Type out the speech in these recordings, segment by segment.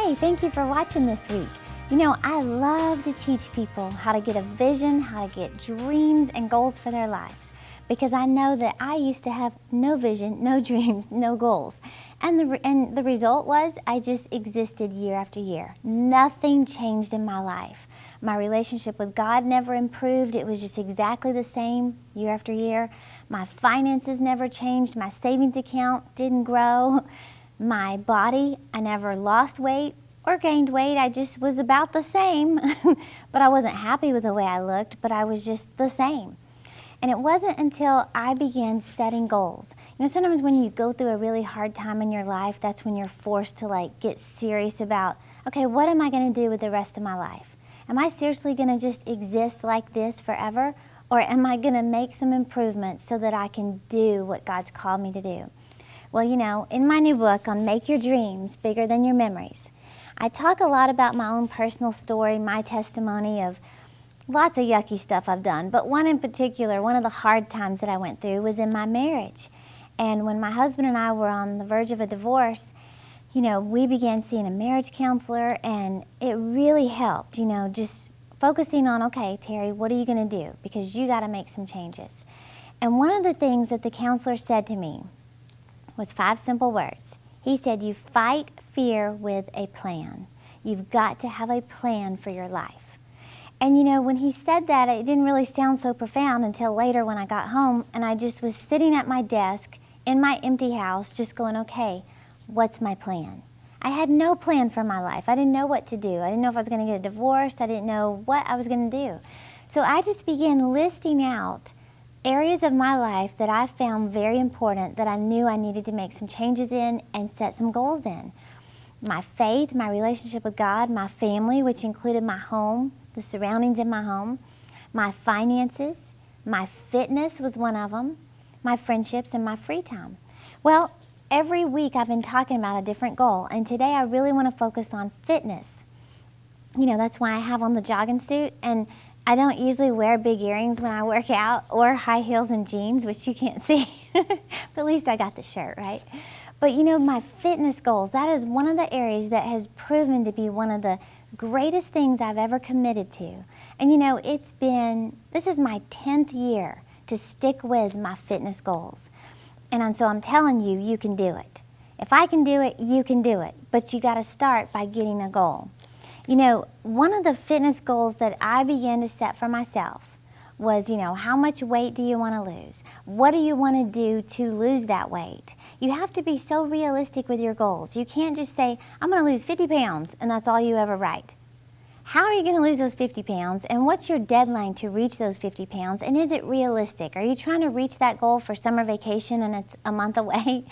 Hey, thank you for watching this week. You know, I love to teach people how to get a vision, how to get dreams and goals for their lives, because I know that I used to have no vision, no dreams, no goals. And the result was I just existed year after year. Nothing changed in my life. My relationship with God never improved. It was just exactly the same year after year. My finances never changed. My savings account didn't grow. My body, I never lost weight or gained weight. I just was about the same. But I wasn't happy with the way I looked, but I was just the same. And it wasn't until I began setting goals. You know, sometimes when you go through a really hard time in your life, that's when you're forced to get serious about, okay, what am I going to do with the rest of my life? Am I seriously going to just exist like this forever? Or am I going to make some improvements so that I can do what God's called me to do? Well, you know, in my new book on Make Your Dreams Bigger Than Your Memories, I talk a lot about my own personal story, my testimony of lots of yucky stuff I've done. But one in particular, one of the hard times that I went through was in my marriage. And when my husband and I were on the verge of a divorce, you know, we began seeing a marriage counselor, and it really helped, you know, just focusing on, okay, Terry, what are you going to do? Because you got to make some changes. And one of the things that the counselor said to me was 5 simple words. He said, you fight fear with a plan. You've got to have a plan for your life. And you know, when he said that, it didn't really sound so profound until later when I got home and I just was sitting at my desk in my empty house just going, okay, what's my plan? I had no plan for my life. I didn't know what to do. I didn't know if I was going to get a divorce. I didn't know what I was going to do. So I just began listing out areas of my life that I found very important that I knew I needed to make some changes in and set some goals in. My faith, my relationship with God, my family, which included my home, the surroundings in my home, my finances, my fitness was one of them, my friendships, and my free time. Well, every week I've been talking about a different goal, and today I really want to focus on fitness. You know, that's why I have on the jogging suit, and I don't usually wear big earrings when I work out or high heels and jeans, which you can't see, but at least I got the shirt, right? But you know, my fitness goals, that is one of the areas that has proven to be one of the greatest things I've ever committed to. And you know, this is my 10th year to stick with my fitness goals. And so I'm telling you, you can do it. If I can do it, you can do it. But you got to start by getting a goal. You know, one of the fitness goals that I began to set for myself was, you know, how much weight do you want to lose? What do you want to do to lose that weight? You have to be so realistic with your goals. You can't just say, I'm going to lose 50 pounds, and that's all you ever write. How are you going to lose those 50 pounds, and what's your deadline to reach those 50 pounds, and is it realistic? Are you trying to reach that goal for summer vacation and it's a month away?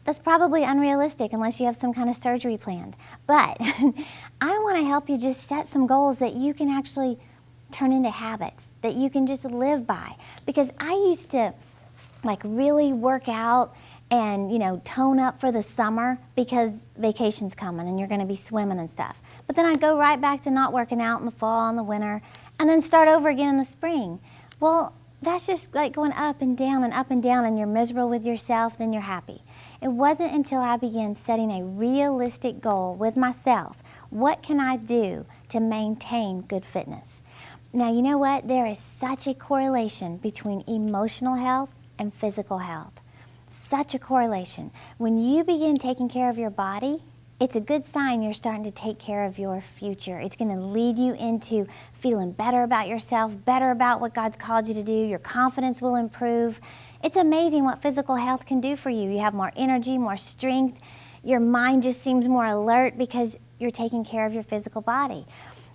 That's probably unrealistic unless you have some kind of surgery planned. But I want to help you just set some goals that you can actually turn into habits, that you can just live by. Because I used to really work out and, you know, tone up for the summer because vacation's coming and you're going to be swimming and stuff. But then I'd go right back to not working out in the fall and the winter and then start over again in the spring. Well, that's just like going up and down and you're miserable with yourself, then you're happy. It wasn't until I began setting a realistic goal with myself. What can I do to maintain good fitness? Now, you know what? There is such a correlation between emotional health and physical health. Such a correlation. When you begin taking care of your body, it's a good sign you're starting to take care of your future. It's going to lead you into feeling better about yourself, better about what God's called you to do. Your confidence will improve. It's amazing what physical health can do for you. You have more energy, more strength. Your mind just seems more alert because you're taking care of your physical body.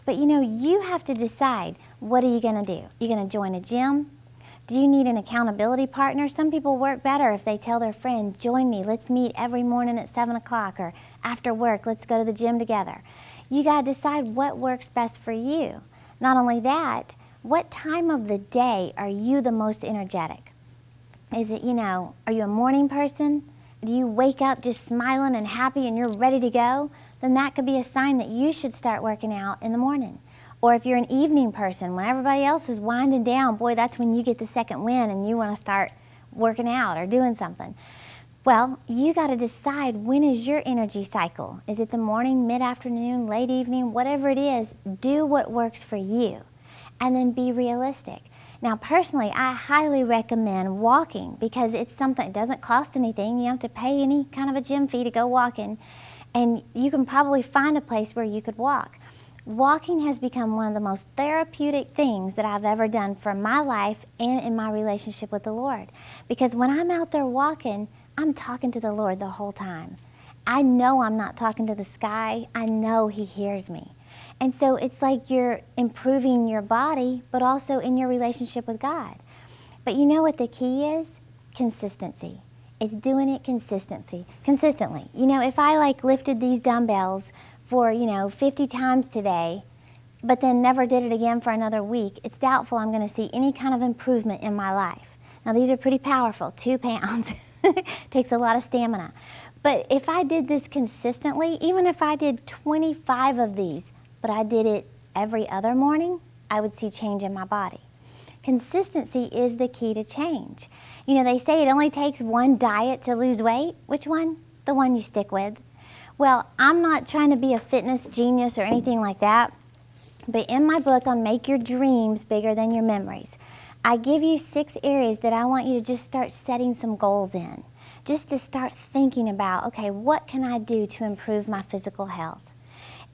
But you know, you have to decide, what are you going to do? You're going to join a gym? Do you need an accountability partner? Some people work better if they tell their friend, join me, let's meet every morning at 7 o'clock, or after work, let's go to the gym together. You got to decide what works best for you. Not only that, what time of the day are you the most energetic? Is it, you know, are you a morning person? Do you wake up just smiling and happy and you're ready to go? Then that could be a sign that you should start working out in the morning. Or if you're an evening person, when everybody else is winding down, boy, that's when you get the second wind and you want to start working out or doing something. Well, you got to decide, when is your energy cycle? Is it the morning, mid-afternoon, late evening, whatever it is? Do what works for you, and then be realistic. Now, personally, I highly recommend walking because it's something, it doesn't cost anything. You don't have to pay any kind of a gym fee to go walking, and you can probably find a place where you could walk. Walking has become one of the most therapeutic things that I've ever done for my life and in my relationship with the Lord. Because when I'm out there walking, I'm talking to the Lord the whole time. I know I'm not talking to the sky. I know He hears me. And so it's like you're improving your body, but also in your relationship with God. But you know what the key is? Consistency. It's doing it consistently. You know, if I lifted these dumbbells for, 50 times today, but then never did it again for another week, it's doubtful I'm going to see any kind of improvement in my life. Now, these are pretty powerful, 2 pounds. Takes a lot of stamina. But if I did this consistently, even if I did 25 of these, but I did it every other morning, I would see change in my body. Consistency is the key to change. You know, they say it only takes one diet to lose weight. Which one? The one you stick with. Well, I'm not trying to be a fitness genius or anything like that, but in my book on Make Your Dreams Bigger Than Your Memories, I give you 6 areas that I want you to just start setting some goals in. Just to start thinking about, okay, what can I do to improve my physical health?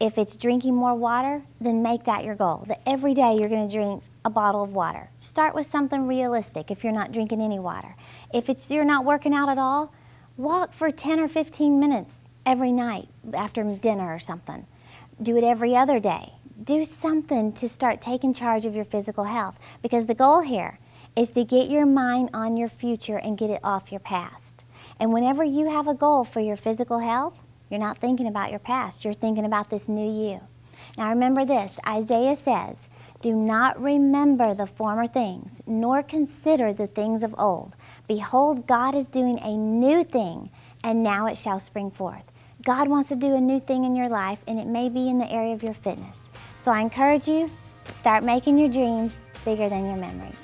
If it's drinking more water, then make that your goal. That every day you're going to drink a bottle of water. Start with something realistic if you're not drinking any water. If you're not working out at all, walk for 10 or 15 minutes every night after dinner or something. Do it every other day. Do something to start taking charge of your physical health, because the goal here is to get your mind on your future and get it off your past. And whenever you have a goal for your physical health, you're not thinking about your past, you're thinking about this new you. Now remember this, Isaiah says, "Do not remember the former things, nor consider the things of old. Behold, God is doing a new thing, and now it shall spring forth." God wants to do a new thing in your life, and it may be in the area of your fitness. So I encourage you, start making your dreams bigger than your memories.